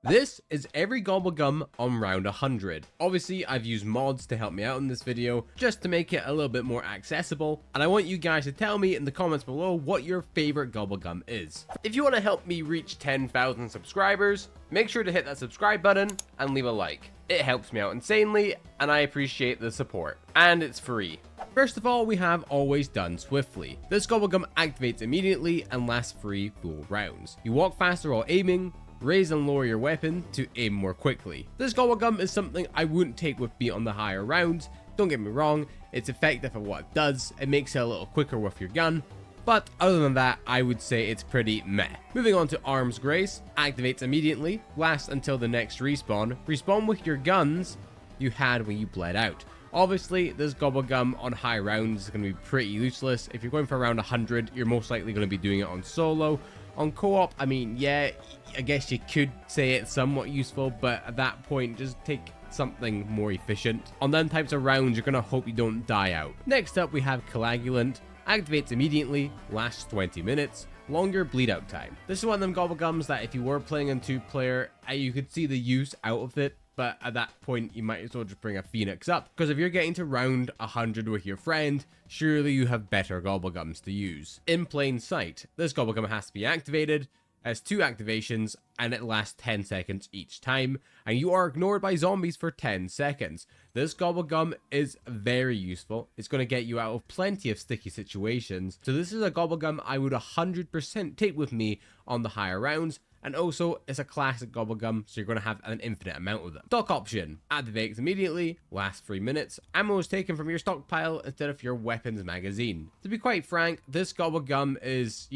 This is every GobbleGum on round 100. Obviously, I've used mods to help me out in this video, just to make it a little bit more accessible, and I want you guys to tell me in the comments below what your favorite GobbleGum is. If you want to help me reach 10,000 subscribers, make sure to hit that subscribe button and leave a like. It helps me out insanely, and I appreciate the support. And it's free. First of all, we have Always Done Swiftly. This GobbleGum activates immediately and lasts 3 full rounds. You walk faster while aiming, raise and lower your weapon to aim more quickly. This GobbleGum is something I wouldn't take with me on the higher rounds. Don't get me wrong, it's effective at what it does. It makes it a little quicker with your gun. But other than that, I would say it's pretty meh. Moving on to Arms Grace, activates immediately, lasts until the next respawn. Respawn with your guns you had when you bled out. Obviously, this GobbleGum on high rounds is going to be pretty useless. If you're going for around 100, you're most likely going to be doing it on solo. On co-op, I mean, yeah, I guess you could say it's somewhat useful, but at that point, just take something more efficient. On them types of rounds, you're going to hope you don't die out. Next up, we have Coagulant. Activates immediately, lasts 20 minutes, longer bleed out time. This is one of them GobbleGums that if you were playing in 2-player, you could see the use out of it. But at that point, you might as well just bring a Phoenix up. Because if you're getting to round 100 with your friend, surely you have better GobbleGums to use. In plain sight, this GobbleGum has to be activated, has 2 activations, and it lasts 10 seconds each time. And you are ignored by zombies for 10 seconds. This GobbleGum is very useful. It's going to get you out of plenty of sticky situations. So this is a GobbleGum I would 100% take with me on the higher rounds. And also, it's a classic GobbleGum, so you're going to have an infinite amount of them. Stock option. Activates immediately, lasts 3 minutes. Ammo is taken from your stockpile instead of your weapons magazine. To be quite frank, this GobbleGum is,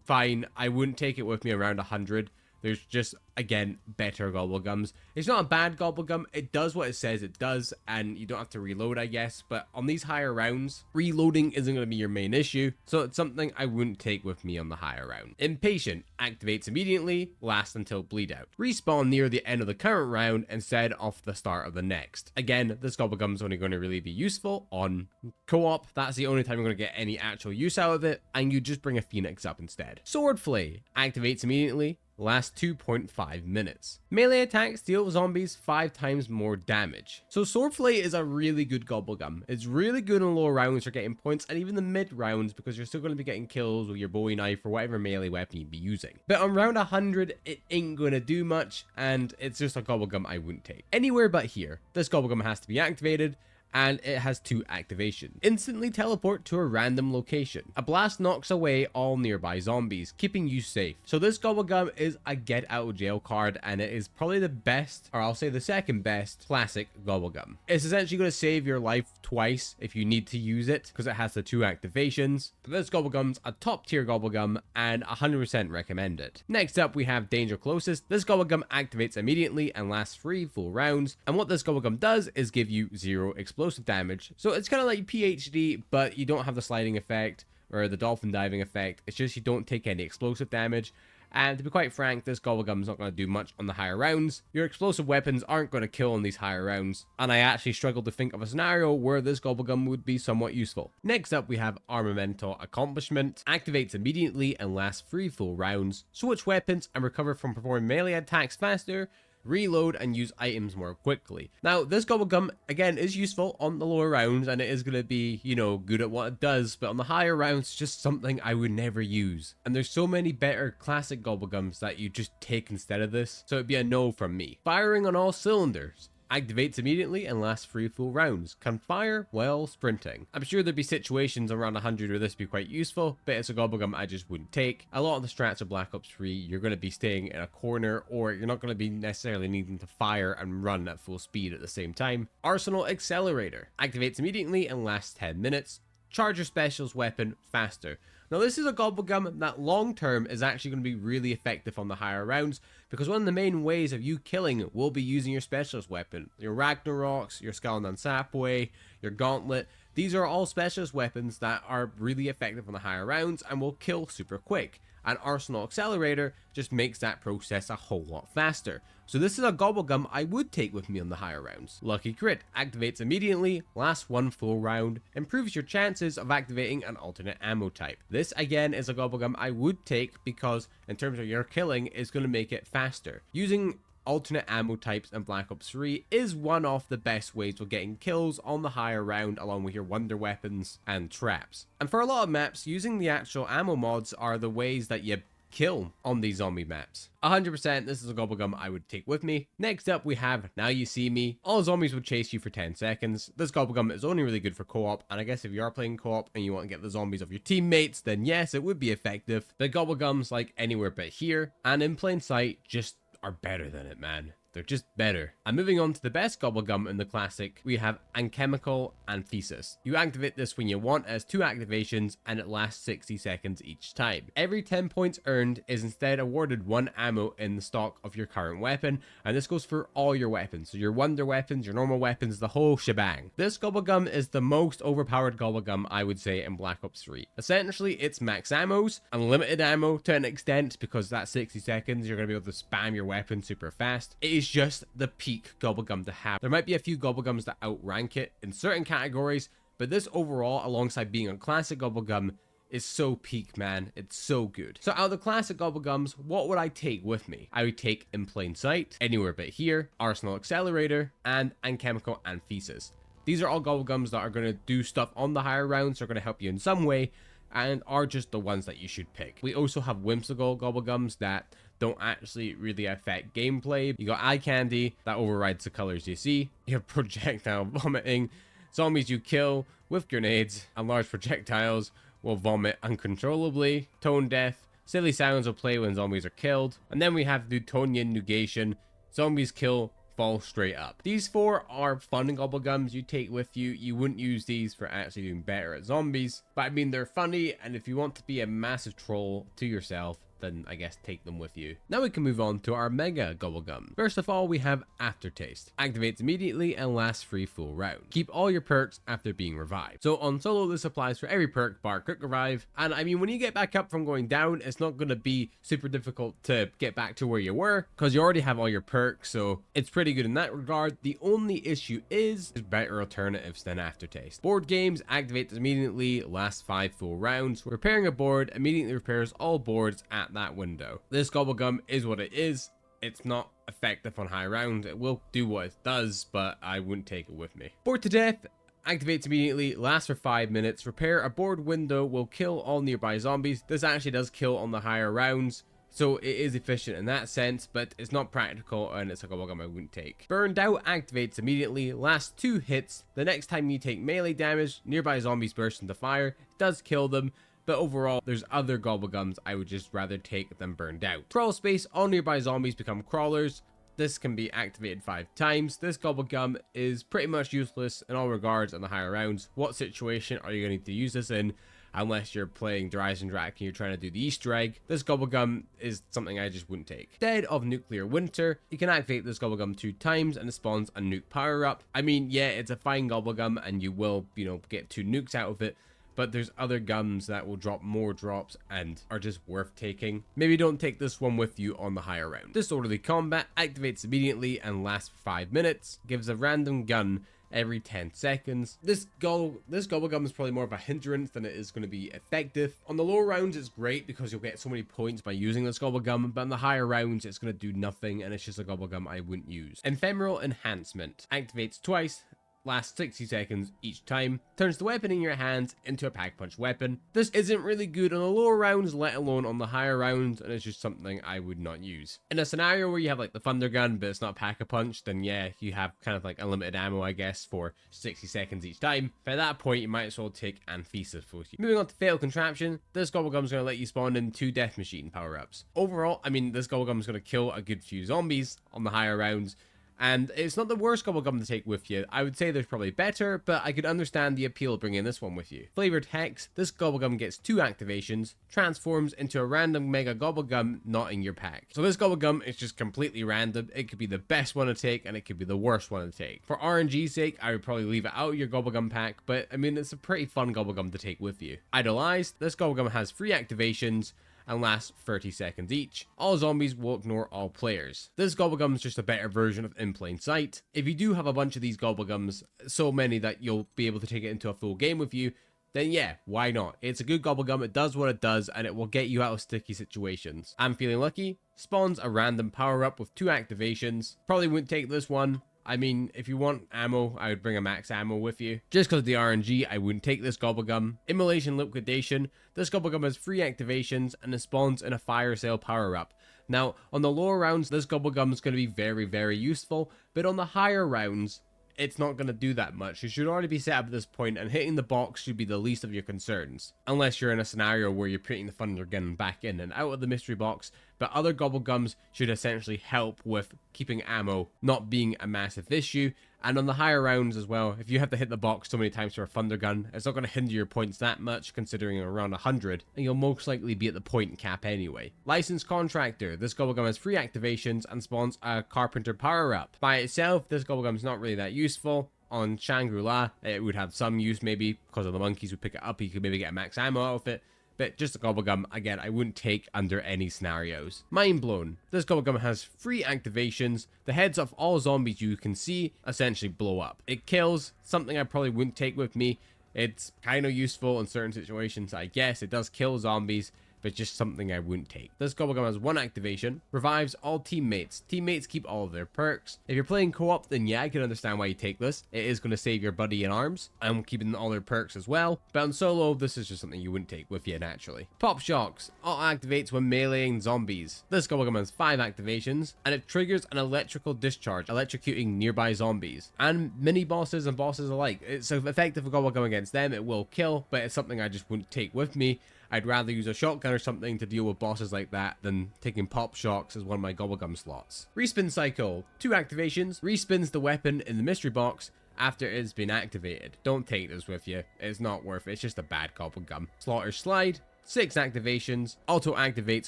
fine. I wouldn't take it with me around 100. There's just, again, better GobbleGums. It's not a bad GobbleGum. It does what it says it does, and you don't have to reload, I guess. But on these higher rounds, reloading isn't going to be your main issue, so it's something I wouldn't take with me on the higher round. Impatient. Activates immediately, lasts until bleed out. Respawn near the end of the current round instead of the start of the next. Again, this GobbleGum is only going to really be useful on co-op. That's the only time you're going to get any actual use out of it, and you just bring a Phoenix up instead. Sword Flay. Activates immediately, lasts 2.5 minutes. Melee attacks deal zombies 5 times more damage. So Swordflay is a really good GobbleGum. It's really good in lower rounds for getting points, and even the mid rounds, because you're still going to be getting kills with your bowie knife or whatever melee weapon you'd be using. But on round 100, it ain't going to do much, and it's just a GobbleGum I wouldn't take. Anywhere but here. This GobbleGum has to be activated, and it has 2 activations. Instantly teleport to a random location. A blast knocks away all nearby zombies, keeping you safe. So this GobbleGum is a get out of jail card, and it is probably the best, or I'll say the second best, classic GobbleGum. It's essentially going to save your life twice if you need to use it, because it has the 2 activations. But this GobbleGum's a top tier GobbleGum, and 100% recommend it. Next up, we have Danger Closest. This GobbleGum activates immediately and lasts 3 full rounds. And what this GobbleGum does is give you 0 explosive damage. So it's kind of like PhD, but you don't have the sliding effect or the dolphin diving effect. It's just you don't take any explosive damage. And to be quite frank, this GobbleGum is not going to do much on the higher rounds. Your explosive weapons aren't going to kill on these higher rounds, and I actually struggled to think of a scenario where this GobbleGum would be somewhat useful. Next up, we have Armamental Accomplishment. Activates immediately and lasts 3 full rounds. Switch weapons and recover from performing melee attacks faster. Reload and use items more quickly. Now, this GobbleGum, again, is useful on the lower rounds, and it is going to be, good at what it does, but on the higher rounds, it's just something I would never use. And there's so many better classic GobbleGums that you just take instead of this, so it'd be a no from me. Firing on all cylinders. Activates immediately and lasts 3 full rounds. Can fire while sprinting. I'm sure there'd be situations around 100 where this would be quite useful, but it's a GobbleGum I just wouldn't take. A lot of the strats of Black Ops 3, you're going to be staying in a corner, or you're not going to be necessarily needing to fire and run at full speed at the same time. Arsenal Accelerator. Activates immediately and lasts 10 minutes. Charge your specials weapon faster. Now, this is a GobbleGum that long term is actually going to be really effective on the higher rounds, because one of the main ways of you killing will be using your specialist weapon. Your Ragnaroks, your Skeleton Sapway, your Gauntlet. These are all specialist weapons that are really effective on the higher rounds and will kill super quick. And Arsenal Accelerator just makes that process a whole lot faster. So this is a GobbleGum I would take with me on the higher rounds. Lucky Crit activates immediately, lasts 1 full round, improves your chances of activating an alternate ammo type. This again is a GobbleGum I would take because in terms of your killing, it's going to make it faster. Using alternate ammo types in Black Ops 3 is one of the best ways of getting kills on the higher round, along with your wonder weapons and traps. And for a lot of maps, using the actual ammo mods are the ways that you kill on these zombie maps. 100%, this is a GobbleGum I would take with me. Next up, we have Now You See Me. All zombies will chase you for 10 seconds. This GobbleGum is only really good for co-op, and I guess if you are playing co-op and you want to get the zombies of your teammates, then yes, it would be effective. But GobbleGums, like Anywhere But Here and In Plain Sight, just are better than it, man. They're just better. And moving on to the best GobbleGum in the classic, we have Alchemical and Thesis. You activate this when you want, as 2 activations, and it lasts 60 seconds each time. Every 10 points earned is instead awarded 1 ammo in the stock of your current weapon, and this goes for all your weapons. So your wonder weapons, your normal weapons, the whole shebang. This GobbleGum is the most overpowered GobbleGum I would say in Black Ops 3. Essentially, it's max ammos, unlimited ammo to an extent, because that 60 seconds, you're going to be able to spam your weapon super fast. It is just the peak GobbleGum to have. There might be a few GobbleGums that outrank it in certain categories, but this overall, alongside being a classic GobbleGum, is so peak, man. It's so good. So out of the classic GobbleGums, what would I take with me? I would take In Plain Sight, Anywhere But Here, Arsenal Accelerator, and Alchemical and Thesis. These are all GobbleGums that are going to do stuff on the higher rounds, are going to help you in some way, and are just the ones that you should pick. We also have whimsical GobbleGums that don't actually really affect gameplay. You got Eye Candy, that overrides the colors you see. You have projectile vomiting. Zombies you kill with grenades and large projectiles will vomit uncontrollably. Tone death. Silly sounds will play when zombies are killed. And then we have Newtonian negation. Zombies kill, fall straight up. These 4 are fun GobbleGums you take with you. You wouldn't use these for actually doing better at zombies, but I mean, they're funny, and if you want to be a massive troll to yourself, then I guess take them with you. Now we can move on to our mega GobbleGum. First of all, we have Aftertaste. Activates immediately and lasts free full round. Keep all your perks after being revived. So on solo, this applies for every perk bar quick revive. And I mean, when you get back up from going down, it's not going to be super difficult to get back to where you were, because you already have all your perks, so it's pretty good in that regard. The only issue is there's better alternatives than Aftertaste. Board games activates immediately, lasts 5 full rounds. Repairing a board immediately repairs all boards at that window. This GobbleGum is what it is. It's not effective on high round. It will do what it does, but I wouldn't take it with me. Bored to Death activates immediately, lasts for 5 minutes. Repair a board window will kill all nearby zombies. This actually does kill on the higher rounds, so it is efficient in that sense, but it's not practical, and it's a GobbleGum I wouldn't take. Burned Out activates immediately, lasts 2 hits. The next time you take melee damage, nearby zombies burst into fire. It does kill them, but overall, there's other GobbleGums I would just rather take than Burned Out. Crawl Space, all nearby zombies become crawlers. This can be activated 5 times. This GobbleGum is pretty much useless in all regards on the higher rounds. What situation are you going to need to use this in? Unless you're playing Dries and Drac and you're trying to do the Easter egg. This GobbleGum is something I just wouldn't take. Dead of Nuclear Winter. You can activate this GobbleGum 2 times and it spawns a nuke power up. I mean, yeah, it's a fine GobbleGum and you will, get 2 nukes out of it. But there's other gums that will drop more drops and are just worth taking. Maybe don't take this one with you on the higher round. Disorderly Combat activates immediately and lasts for 5 minutes. Gives a random gun every 10 seconds. This GobbleGum is probably more of a hindrance than it is going to be effective. On the lower rounds, it's great because you'll get so many points by using this GobbleGum, but on the higher rounds, it's going to do nothing, and it's just a GobbleGum I wouldn't use. Ephemeral Enhancement activates twice, lasts 60 seconds each time, turns the weapon in your hands into a pack-punch weapon. This isn't really good on the lower rounds, let alone on the higher rounds, and it's just something I would not use. In a scenario where you have like the Thunder Gun, but it's not pack-a-punch, then yeah, you have kind of like unlimited ammo, I guess, for 60 seconds each time. But at that point, you might as well take Anthesis with you. Moving on to Fatal Contraption, this GobbleGum is going to let you spawn in 2 Death Machine power-ups. Overall, I mean, this GobbleGum is going to kill a good few zombies on the higher rounds, and it's not the worst GobbleGum to take with you. I would say there's probably better, but I could understand the appeal of bringing this one with you. Flavored Hex, this GobbleGum gets 2 activations, transforms into a random mega GobbleGum not in your pack. So this GobbleGum is just completely random. It could be the best one to take, and it could be the worst one to take. For RNG's sake, I would probably leave it out of your GobbleGum pack, but I mean, it's a pretty fun GobbleGum to take with you. Idolized, this GobbleGum has 3 activations, and lasts 30 seconds each. All zombies will ignore all players. This GobbleGum is just a better version of In Plain Sight. If you do have a bunch of these GobbleGums, so many that you'll be able to take it into a full game with you, then yeah, why not? It's a good gobblegum, it does what it does, and it will get you out of sticky situations. I'm feeling lucky. Spawns a random power-up with 2 activations. Probably wouldn't take this one. I mean, if you want ammo, I would bring a max ammo with you. Just because of the RNG, I wouldn't take this gobblegum. Immolation Liquidation. This gobblegum has 3 activations and it spawns in a fire sale power-up. Now, on the lower rounds, this gobblegum is going to be very, very useful, but on the higher rounds, it's not going to do that much. You should already be set up at this point, and hitting the box should be the least of your concerns. Unless you're in a scenario where you're putting the thunder gun back in and out of the mystery box, but other gobblegums should essentially help with keeping ammo not being a massive issue. And on the higher rounds as well, if you have to hit the box so many times for a thunder gun, it's not going to hinder your points that much, considering around 100, and you'll most likely be at the point cap anyway. Licensed Contractor. This gobblegum has 3 activations and spawns a Carpenter power-up. By itself, this gobblegum is not really that useful. On Shangri-La, it would have some use, maybe because of the monkeys would pick it up, you could maybe get a max ammo out of it. But just a gobblegum, again, I wouldn't take under any scenarios. Mind Blown. This gobblegum has 3 activations. The heads of all zombies you can see essentially blow up. It kills, something I probably wouldn't take with me. It's kind of useful in certain situations, I guess. It does kill zombies, but just something I wouldn't take. This gobblegum has 1 activation, revives all teammates. Teammates keep all of their perks. If you're playing co-op, then yeah, I can understand why you take this. It is going to save your buddy in arms. I'm keeping all their perks as well. But on solo, this is just something you wouldn't take with you naturally. Pop Shocks. Auto activates when meleeing zombies. This gobblegum has 5 activations, and it triggers an electrical discharge, electrocuting nearby zombies. And mini bosses and bosses alike. It's an effective gobblegum against them. It will kill, but it's something I just wouldn't take with me. I'd rather use a shotgun or something to deal with bosses like that than taking pop shocks as one of my gobblegum slots. Respin Cycle. 2 activations. Respins the weapon in the mystery box after it's been activated. Don't take this with you. It's not worth it. It's just a bad gobblegum. Slaughter Slide. 6 activations, auto activates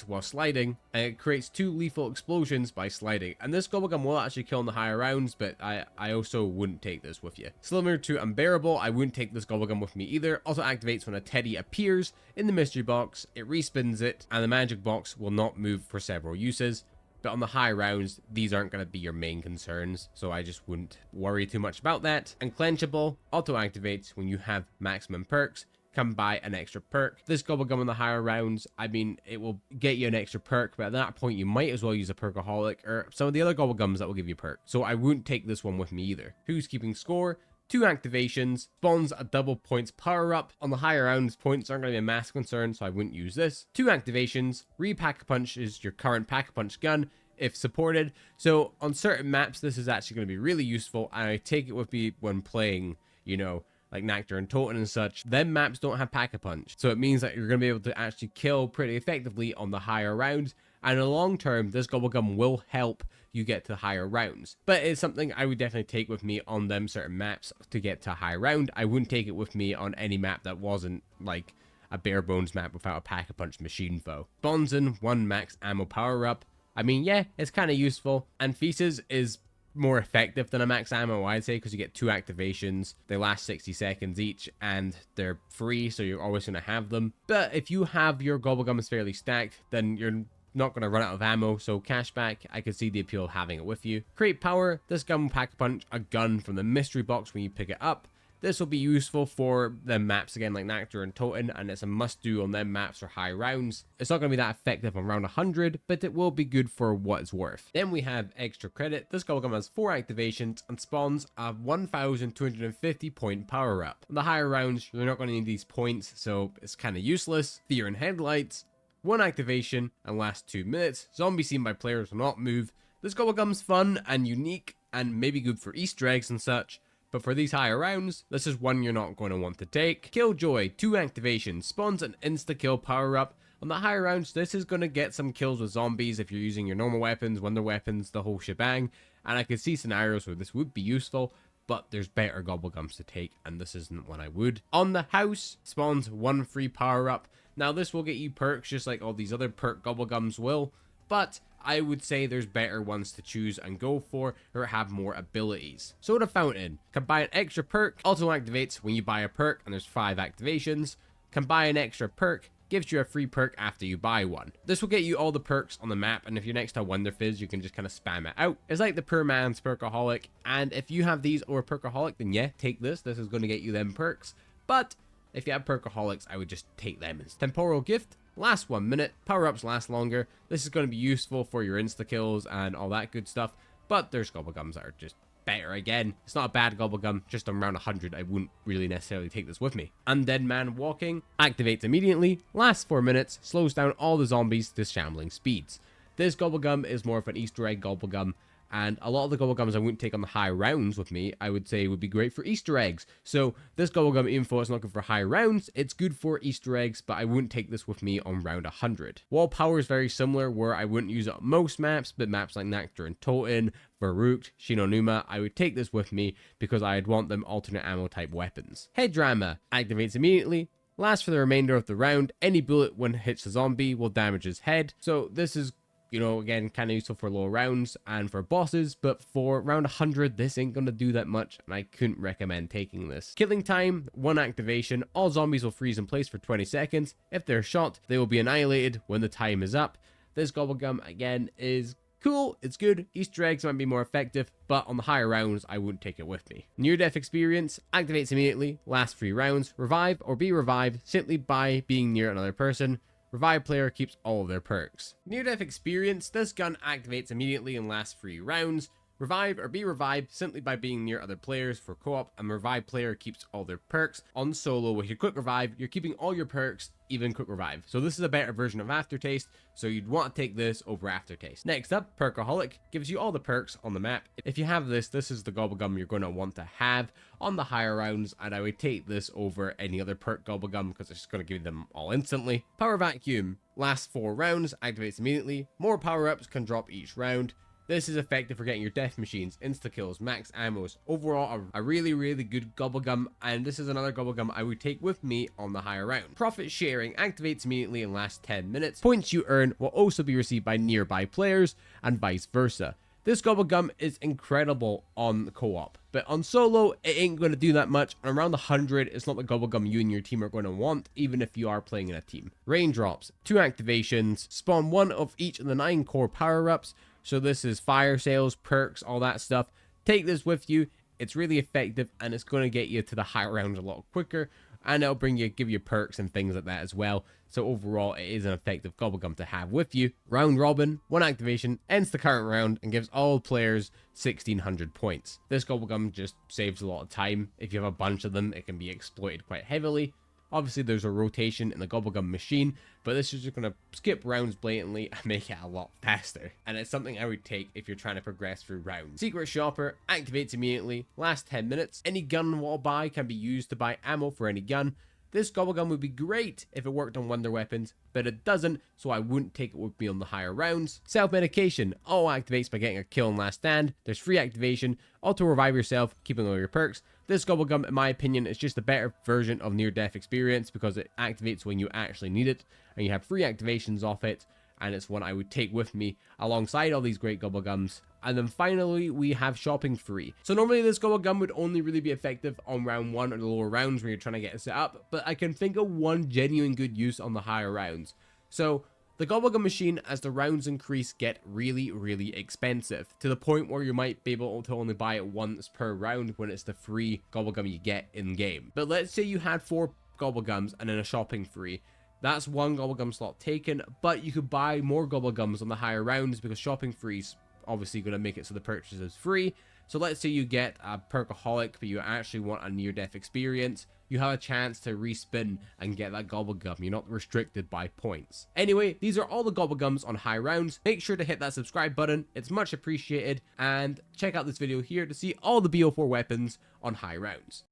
while sliding, and it creates 2 lethal explosions by sliding. And this gobblegum will actually kill in the higher rounds, but I also wouldn't take this with you. Slimmer to Unbearable, I wouldn't take this gobblegum with me either. Auto activates when a teddy appears in the mystery box, it respins it, and the magic box will not move for several uses. But on the high rounds, these aren't going to be your main concerns, so I just wouldn't worry too much about that. And Clenchable, auto activates when you have maximum perks. Can buy an extra perk. This gobblegum in the higher rounds, I mean, it will get you an extra perk, but at that point you might as well use a perkaholic or some of the other gobblegums that will give you perk. So I wouldn't take this one with me either. Who's Keeping Score? 2 activations, spawns a double points power up. On the higher rounds, points aren't going to be a mass concern, so I wouldn't use this. 2 activations, Pack-a-Punch is your current Pack-a-Punch gun if supported. So on certain maps, this is actually going to be really useful, and I take it with me when playing, you know, like Nectar and Toten and such. Them maps don't have Pack-a-Punch, so it means that you're going to be able to actually kill pretty effectively on the higher rounds, and in the long term, this gobblegum will help you get to higher rounds. But it's something I would definitely take with me on them certain maps to get to high round. I wouldn't take it with me on any map that wasn't like a bare bones map without a Pack-a-Punch machine foe. Bonzen, 1 max ammo power up. I mean, yeah, it's kind of useful, and Feces is more effective than a max ammo, I'd say, because you get 2 activations, they last 60 seconds each, and they're free, so you're always going to have them. But if you have your gobblegums fairly stacked, then you're not going to run out of ammo, so cashback, I could see the appeal of having it with you. Create Power. This gun will Pack-a-Punch a gun from the mystery box when you pick it up. This will be useful for the maps again like Nectar and Toten, and it's a must-do on them maps or high rounds. It's not going to be that effective on round 100, but it will be good for what it's worth. Then we have Extra Credit. This gobblegum has 4 activations and spawns a 1,250 point power-up. On the higher rounds, you're not going to need these points, so it's kind of useless. Fear and Headlights. 1 activation and lasts 2 minutes. Zombie seen by players will not move. This gobblegum's fun and unique and maybe good for Easter eggs and such. But for these higher rounds, this is one you're not going to want to take. Killjoy, 2 activations, spawns an insta-kill power-up. On the higher rounds, this is going to get some kills with zombies if you're using your normal weapons, wonder weapons, the whole shebang. And I could see scenarios where this would be useful, but there's better gobblegums to take, and this isn't one I would. On the house, spawns 1 free power-up. Now this will get you perks just like all these other perk gobblegums will, but I would say there's better ones to choose and go for or have more abilities. Soda Fountain. Can buy an extra perk. Auto activates when you buy a perk and there's 5 activations. Can buy an extra perk. Gives you a free perk after you buy one. This will get you all the perks on the map, and if you're next to Wonder Fizz, you can just kind of spam it out. It's like the poor man's Perkaholic, and if you have these or Perkaholic, then yeah, take this. This is going to get you them perks. But If you have perkaholics, I would just take them. Temporal gift lasts 1 minute. Power-ups last longer. This is going to be useful for your insta-kills and all that good stuff. But there's GobbleGums that are just better again. It's not a bad GobbleGum, just around 100. I wouldn't really necessarily take this with me. Undead Man Walking activates immediately, lasts 4 minutes, slows down all the zombies to shambling speeds. This GobbleGum is more of an Easter egg GobbleGum, and a lot of the GobbleGums I wouldn't take on the high rounds with me, I would say would be great for Easter eggs. So this GobbleGum, even though it's not good for high rounds, it's good for Easter eggs, but I wouldn't take this with me on round 100. Wall power is very similar, where I wouldn't use it on most maps, but maps like Nectar and Toten, Varuk, Shinonuma, I would take this with me because I'd want them alternate ammo type weapons. Head Drama activates immediately, lasts for the remainder of the round. Any bullet when it hits the zombie will damage his head. So this is, you know, again, kind of useful for lower rounds and for bosses, but for round 100, this ain't gonna do that much, and I couldn't recommend taking this. Killing time, 1 activation. All zombies will freeze in place for 20 seconds. If they're shot, they will be annihilated when the time is up. This GobbleGum, again, is cool, it's good. Easter eggs might be more effective, but on the higher rounds, I wouldn't take it with me. Near-death experience activates immediately, lasts 3 rounds. Revive or be revived simply by being near another person. Revive player keeps all of their perks. Near-death experience, this gun activates immediately and lasts 3 rounds. Revive or be revived simply by being near other players for co-op, and revive player keeps all their perks. On solo, with your quick revive, you're keeping all your perks, even quick revive. So this is a better version of Aftertaste, so you'd want to take this over Aftertaste. Next up, Perkaholic gives you all the perks on the map. If you have this, this is the GobbleGum you're going to want to have on the higher rounds, and I would take this over any other perk GobbleGum because it's just going to give them all instantly. Power Vacuum lasts 4 rounds, activates immediately. More power-ups can drop each round. This is effective for getting your death machines, insta-kills, max ammos. Overall, a really, really good GobbleGum, and this is another GobbleGum I would take with me on the higher round. Profit sharing activates immediately and lasts 10 minutes. Points you earn will also be received by nearby players, and vice versa. This GobbleGum is incredible on co-op, but on solo, it ain't going to do that much. And around the 100, it's not the GobbleGum you and your team are going to want, even if you are playing in a team. Raindrops, 2 activations, spawn 1 of each of the 9 core power-ups. So this is fire sales, perks, all that stuff. Take this with you. It's really effective, and it's going to get you to the higher rounds a lot quicker, and it'll give you perks and things like that as well. So overall, it is an effective GobbleGum to have with you. Round Robin, 1 activation, ends the current round and gives all players 1600 points. This GobbleGum just saves a lot of time. If you have a bunch of them, it can be exploited quite heavily. Obviously, there's a rotation in the GobbleGum machine, but this is just going to skip rounds blatantly and make it a lot faster. And it's something I would take if you're trying to progress through rounds. Secret Shopper activates immediately, lasts 10 minutes. Any gun wall buy can be used to buy ammo for any gun. This GobbleGum would be great if it worked on wonder weapons, but it doesn't, so I wouldn't take it with me on the higher rounds. Self-medication auto activates by getting a kill in last stand. There's free activation, auto revive yourself, keeping all your perks. This GobbleGum, in my opinion, is just a better version of near-death experience because it activates when you actually need it, and you have free activations off it, and it's one I would take with me alongside all these great GobbleGums. And then finally, we have shopping free. So normally this GobbleGum would only really be effective on round 1 or the lower rounds when you're trying to get it set up, but I can think of one genuine good use on the higher rounds. So the GobbleGum machine, as the rounds increase, get really, really expensive, to the point where you might be able to only buy it once per round when it's the free GobbleGum you get in-game. But let's say you had 4 GobbleGums and then a shopping free. That's 1 GobbleGum slot taken, but you could buy more GobbleGums on the higher rounds because shopping free's obviously going to make it so the purchase is free. So let's say you get a Perkaholic, but you actually want a near-death experience. You have a chance to respin and get that GobbleGum. You're not restricted by points. Anyway, these are all the GobbleGums on high rounds. Make sure to hit that subscribe button. It's much appreciated. And check out this video here to see all the BO4 weapons on high rounds.